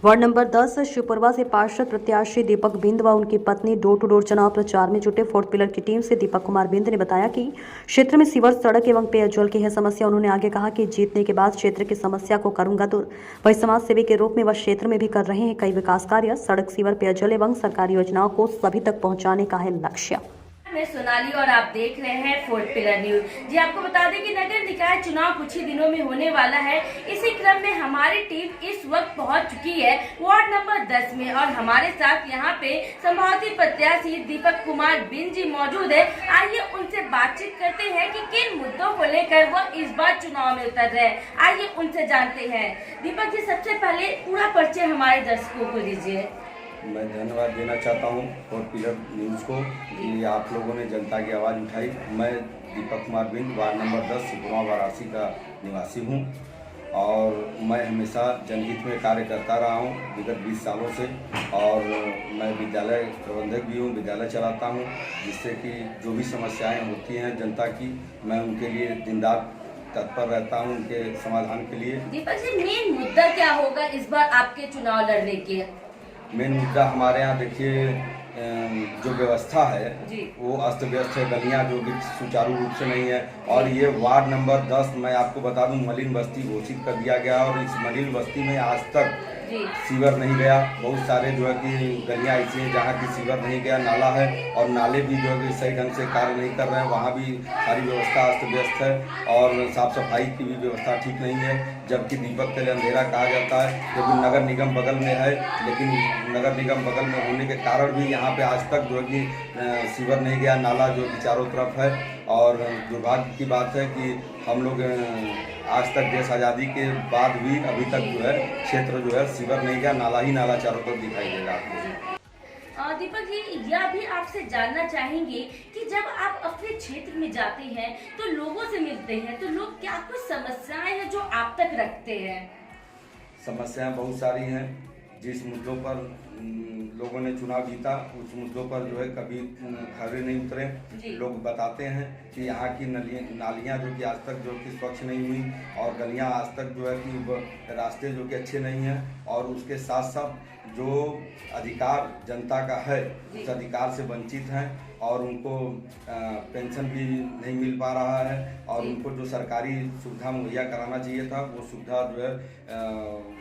Ward number 10 Shivpurwa से पार्षद प्रत्याशी दीपक बिंद व उनकी पत्नी डोर टू डोर चुनाव प्रचार में जुटे। फोर्थ पिलर की टीम से दीपक कुमार बिंद ने बताया कि क्षेत्र में सीवर, सड़क एवं पेयजल की है समस्या। उन्होंने आगे कहा कि जीतने के बाद क्षेत्र की समस्या को करूंगा दूर। वही समाज सेवी के रूप में वह क्षेत्र में भी कर रहे हैं कई विकास कार्य। सड़क, सीवर, पेयजल एवं सरकारी योजनाओं को सभी तक पहुँचाने का है लक्ष्य। मैं सोनाली और आप देख रहे हैं फोर्थ पिलर न्यूज। जी, आपको बता दें कि नगर निकाय चुनाव कुछ ही दिनों में होने वाला है। इसी क्रम में हमारी टीम इस वक्त पहुंच चुकी है वार्ड नंबर 10 में और हमारे साथ यहां पे संभावित प्रत्याशी दीपक कुमार बिंद जी मौजूद है। आइए उनसे बातचीत करते हैं कि किन मुद्दों को लेकर वो इस बार चुनाव में उतर रहे हैं। आइए उनसे जानते हैं। दीपक जी, सबसे पहले पूरा परिचय हमारे दर्शकों को दीजिए। मैं धन्यवाद देना चाहता हूँ फोर्थ पिलर न्यूज़ को कि आप लोगों ने जनता की आवाज़ उठाई। मैं दीपक कुमार बिंद वार्ड नंबर 10 शिवपुरवा वाराणसी का निवासी हूँ और मैं हमेशा जनहित में कार्य करता रहा हूँ विगत 20 सालों से। और मैं विद्यालय प्रबंधक भी हूँ, विद्यालय चलाता हूँ, जिससे कि जो भी समस्याएँ होती हैं जनता की, मैं उनके लिए दिन रात तत्पर रहता हूँ उनके समाधान के लिए। दीपक जी, मेन मुद्दा क्या होगा इस बार आपके चुनाव लड़ने के? मेन मुद्दा हमारे यहाँ देखिए, जो व्यवस्था है वो अस्त व्यस्त है। गलियाँ जो भी सुचारू रूप से नहीं है। और ये वार्ड नंबर 10 मैं आपको बता दूं मलिन बस्ती घोषित कर दिया गया और इस मलिन बस्ती में आज तक सीवर नहीं गया। बहुत सारे जो है कि गलियाँ ऐसी हैं जहाँ की सीवर नहीं गया, नाला है और नाले भी जो है कि सही ढंग से कार्य नहीं कर रहे हैं। वहाँ भी सारी व्यवस्था अस्त व्यस्त है और साफ सफाई की भी व्यवस्था ठीक नहीं है। जबकि दीपक के लिए अंधेरा कहा जाता है, क्योंकि नगर निगम बगल में है, लेकिन नगर निगम बगल में होने के कारण भी यहाँ पे आज तक जो है कि सीवर नहीं गया, नाला जो कि चारों तरफ है। और दुर्भाग्य की बात है कि हम लोग आज तक देश आज़ादी के बाद भी अभी तक जो है क्षेत्र जो है सीवर नहीं गया, नाला ही नाला चारों तरफ दिखाई देगा आपको। दीपक जी, यह भी आपसे जानना चाहेंगे कि जब आप अपने क्षेत्र में जाते हैं तो लोगों से मिलते हैं, तो लोग क्या कुछ समस्याएं हैं जो आप तक रखते हैं? समस्याएं बहुत सारी हैं। जिस मुद्दों पर लोगों ने चुनाव जीता उस मुद्दों पर जो है कभी खड़े नहीं उतरे। लोग बताते हैं कि यहाँ की नालियाँ जो कि आज तक जो कि स्वच्छ नहीं हुई और गलियाँ आज तक जो है कि रास्ते जो कि अच्छे नहीं हैं। और उसके साथ साथ जो अधिकार जनता का है उस अधिकार से वंचित हैं और उनको पेंशन भी नहीं मिल पा रहा है और उनको जो सरकारी सुविधा मुहैया कराना चाहिए था वो सुविधा जो है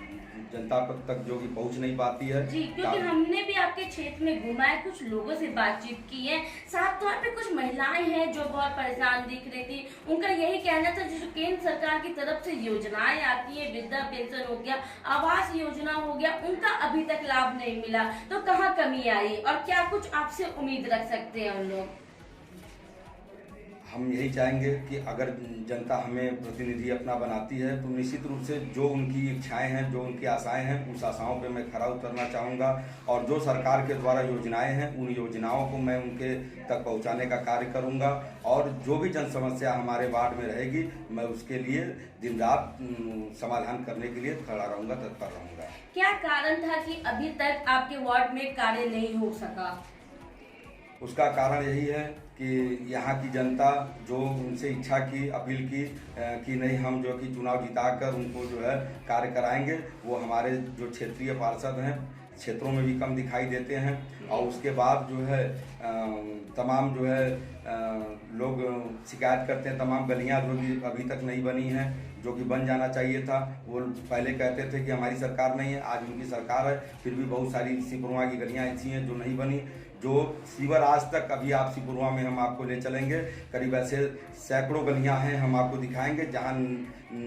जनता तक जो कि पहुंच नहीं पाती है। जी, क्योंकि हमने भी आपके क्षेत्र में घूमा है, कुछ लोगों से बातचीत की है। साफ तौर पे कुछ महिलाएं हैं जो बहुत परेशान दिख रही थी। उनका यही कहना था जो केंद्र सरकार की तरफ से योजनाएं आती है, वृद्धा पेंशन हो गया, आवास योजना हो गया, उनका अभी तक लाभ नहीं मिला। तो कहाँ कमी आई और क्या कुछ आपसे उम्मीद रख सकते हैं उन लोग? हम यही चाहेंगे कि अगर जनता हमें प्रतिनिधि अपना बनाती है तो निश्चित रूप से जो उनकी इच्छाएं हैं, जो उनकी आशाएं हैं, उस आशाओं पे मैं खरा उतरना चाहूँगा। और जो सरकार के द्वारा योजनाएं हैं उन योजनाओं को मैं उनके तक पहुँचाने का कार्य करूँगा। और जो भी जन समस्या हमारे वार्ड में रहेगी मैं उसके लिए दिन रात समाधान करने के लिए खड़ा रहूँगा, तत्पर रहूँगा। क्या कारण था कि अभी तक आपके वार्ड में कार्य नहीं हो सका? उसका कारण यही है कि यहाँ की जनता जो उनसे इच्छा की, अपील की कि नहीं हम जो कि चुनाव जिताकर उनको जो है कार्य कराएंगे, वो हमारे जो क्षेत्रीय पार्षद हैं क्षेत्रों में भी कम दिखाई देते हैं। और उसके बाद जो है तमाम जो है लोग शिकायत करते हैं। तमाम गलियाँ जो कि अभी तक नहीं बनी हैं, जो कि बन जाना चाहिए था। वो पहले कहते थे कि हमारी सरकार नहीं है, आज उनकी सरकार है, फिर भी बहुत सारी शिवपुरवा की गलियाँ ऐसी हैं जो नहीं बनी। जो सीवर आज तक, अभी आप शिवपुरवा में हम आपको ले चलेंगे, करीब ऐसे सैकड़ों गलियां हैं हम आपको दिखाएंगे जहां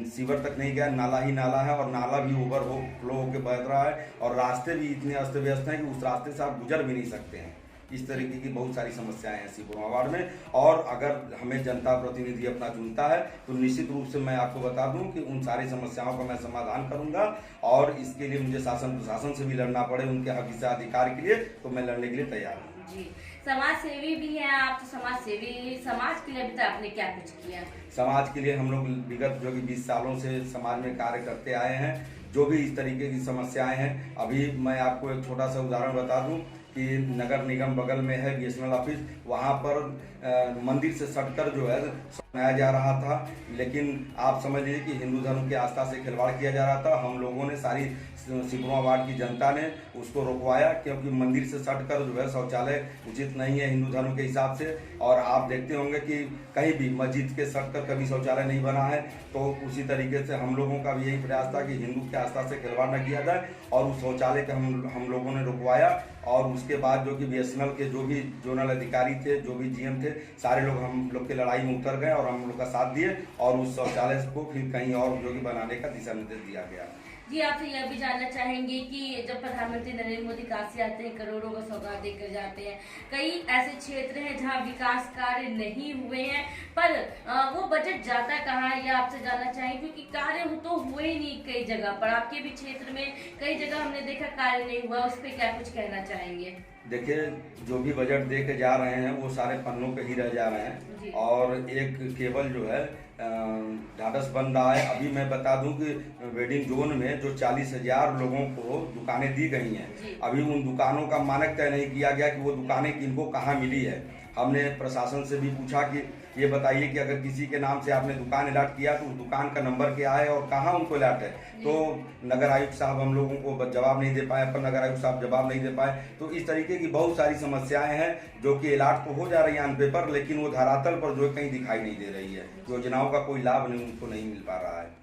सीवर तक नहीं गया, नाला ही नाला है और नाला भी ओवर फ्लो होकर बह रहा है और रास्ते भी इतने अस्त व्यस्त हैं कि उस रास्ते से आप गुजर भी नहीं सकते हैं। इस तरीके की बहुत सारी समस्याएं हैं शिवपुरवा वार्ड में। और अगर हमें जनता प्रतिनिधि अपना चुनता है तो निश्चित रूप से मैं आपको बता दूं कि उन सारी समस्याओं का मैं समाधान करूंगा। और इसके लिए मुझे शासन प्रशासन से भी लड़ना पड़े उनके हक से अधिकार के लिए, तो मैं लड़ने के लिए तैयार हूँ। जी, समाज सेवी भी हैं आप, तो समाज सेवी, समाज के लिए अभी तक आपने क्या कुछ किया? समाज के लिए हम लोग विगत जो कि 20 सालों से समाज में कार्य करते आए हैं। जो भी इस तरीके की समस्याएं हैं, अभी मैं आपको एक छोटा सा उदाहरण बता दूं कि नगर निगम बगल में है बीएसएनएल ऑफिस, वहाँ पर मंदिर से सटकर जो है बनाया जा रहा था। लेकिन आप समझ लीजिए कि हिंदू धर्म की आस्था से खिलवाड़ किया जा रहा था। हम लोगों ने, सारी सिकुड़वा वार्ड की जनता ने उसको रोकवाया, क्योंकि मंदिर से सटकर जो है शौचालय उचित नहीं है हिंदू धर्म के हिसाब से। और आप देखते होंगे कि कहीं भी मस्जिद के सटकर कभी शौचालय नहीं बना है। तो उसी तरीके से हम लोगों का भी यही प्रयास था कि हिंदू की आस्था से खिलवाड़ न किया जाए, और उस शौचालय के हम लोगों ने रुकवाया। और उसके बाद जो कि बीएसएनएल के जो भी जोनल अधिकारी थे, जो भी जीएम थे, सारे लोग हम लोग की लड़ाई में उतर गए और हम लोग का साथ दिए, और उस शौचालय को फिर कहीं और जो कि बनाने का दिशा निर्देश दिया गया। जी, आपसे यह भी जानना चाहेंगे कि जब प्रधानमंत्री नरेंद्र मोदी काशी आते हैं, करोड़ों का सौगात देकर जाते हैं, कई ऐसे क्षेत्र हैं जहां विकास कार्य नहीं हुए हैं, पर वो बजट जाता कहाँ है, यह आपसे जानना चाहेंगे, क्योंकि कार्य तो हुए ही नहीं कई जगह पर। आपके भी क्षेत्र में कई जगह हमने देखा कार्य नहीं हुआ, उस पर क्या कुछ कहना चाहेंगे? देखिए, जो भी बजट दे के जा रहे हैं वो सारे पन्नों पे ही रह जा रहे हैं, और एक केवल जो है ढाढ़स बन रहा है। अभी मैं बता दूं कि वेडिंग जोन में जो 40,000 लोगों को दुकानें दी गई हैं, अभी उन दुकानों का मानक तय नहीं किया गया कि वो दुकानें किनको कहाँ मिली है। हमने प्रशासन से भी पूछा कि ये बताइए कि अगर किसी के नाम से आपने दुकान अलॉट किया तो उस दुकान का नंबर क्या है और कहाँ उनको अलॉट है। तो नगर आयुक्त साहब हम लोगों को जवाब नहीं दे पाए, अपर नगर आयुक्त साहब जवाब नहीं दे पाए। तो इस तरीके की बहुत सारी समस्याएं हैं जो कि अलॉट तो हो जा रही है ऑन पेपर, लेकिन वो धरातल पर जो कहीं दिखाई नहीं दे रही है। योजनाओं का कोई लाभ उनको नहीं मिल पा रहा है।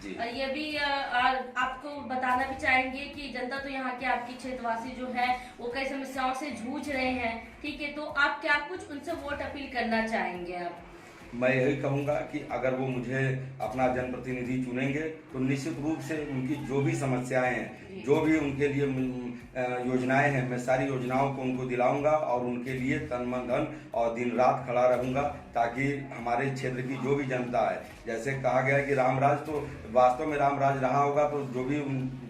जी, ये भी आपको बताना भी चाहेंगे कि जनता तो यहाँ के आपकी क्षेत्रवासी जो है वो कई समस्याओं से जूझ रहे हैं, ठीक है, तो आप क्या कुछ उनसे वोट अपील करना चाहेंगे? आप मैं यही कहूँगा कि अगर वो मुझे अपना जनप्रतिनिधि चुनेंगे तो निश्चित रूप से उनकी जो भी समस्याएं हैं, जो भी उनके लिए योजनाएं हैं, मैं सारी योजनाओं को उनको दिलाऊंगा और उनके लिए तन मन धन और दिन रात खड़ा रहूंगा, ताकि हमारे क्षेत्र की जो भी जनता है, जैसे कहा गया है कि रामराज, तो वास्तव में रामराज रहा होगा, तो जो भी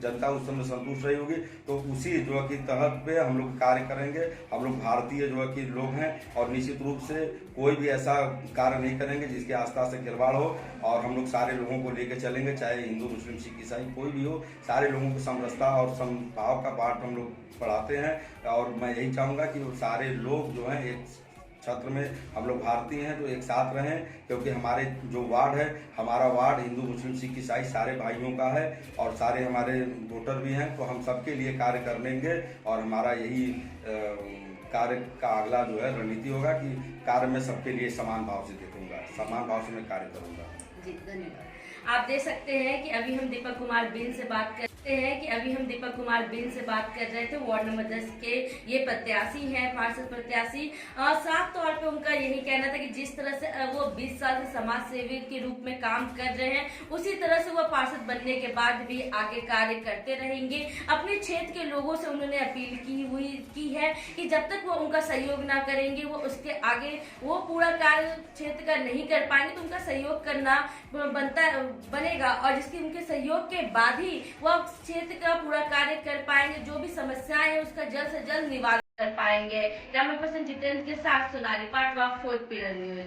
जनता उस समय संतुष्ट रही होगी, तो उसी जो है कि तहत पे हम लोग कार्य करेंगे। हम लोग भारतीय जो है कि लोग हैं, और निश्चित रूप से कोई भी ऐसा कार्य नहीं करेंगे जिसके आस्था से खिलवाड़ हो, और हम लोग सारे लोगों को लेकर चलेंगे, चाहे हिंदू मुस्लिम सिख ईसाई कोई भी हो, सारे लोगों को समरसता और समभाव का पाठ हम लोग पढ़ाते हैं। और मैं यही चाहूँगा कि वो सारे लोग जो हैं एक छत्र में, हम लोग भारतीय हैं तो एक साथ रहें, क्योंकि हमारे जो वार्ड है, हमारा वार्ड हिंदू मुस्लिम सिख ईसाई सारे भाइयों का है, और सारे हमारे वोटर भी हैं, तो हम सबके लिए कार्य कर लेंगे। और हमारा यही कार्य का अगला जो है रणनीति होगा कि कार्य में सबके लिए समान भाव से देखूंगा, समान भाव से मैं कार्य करूंगा। जी, धन्यवाद। आप देख सकते हैं कि अभी हम दीपक कुमार बिन से बात करते हैं कि अभी हम दीपक कुमार बिन से बात कर रहे थे। वार्ड नंबर 10 के ये प्रत्याशी हैं, पार्षद प्रत्याशी। साफ तौर पे उनका यही कहना था कि जिस तरह से वो 20 साल से समाज सेवी के रूप में काम कर रहे हैं, उसी तरह से वो पार्षद बनने के बाद भी आगे कार्य करते रहेंगे। अपने क्षेत्र के लोगों से उन्होंने अपील की है कि जब तक वो उनका सहयोग ना करेंगे, वो उसके आगे वो पूरा कार्य क्षेत्र का नहीं कर पाएंगे, तो उनका सहयोग करना बनेगा, और जिसके उनके सहयोग के बाद ही वह क्षेत्र का पूरा कार्य कर पाएंगे। जो भी समस्याएं हैं उसका जल्द से जल्द निवारण कर पाएंगे। कैमरा पर्सन जितेंद्र के साथ सोनाली पाटवा, 4th पिलर न्यूज।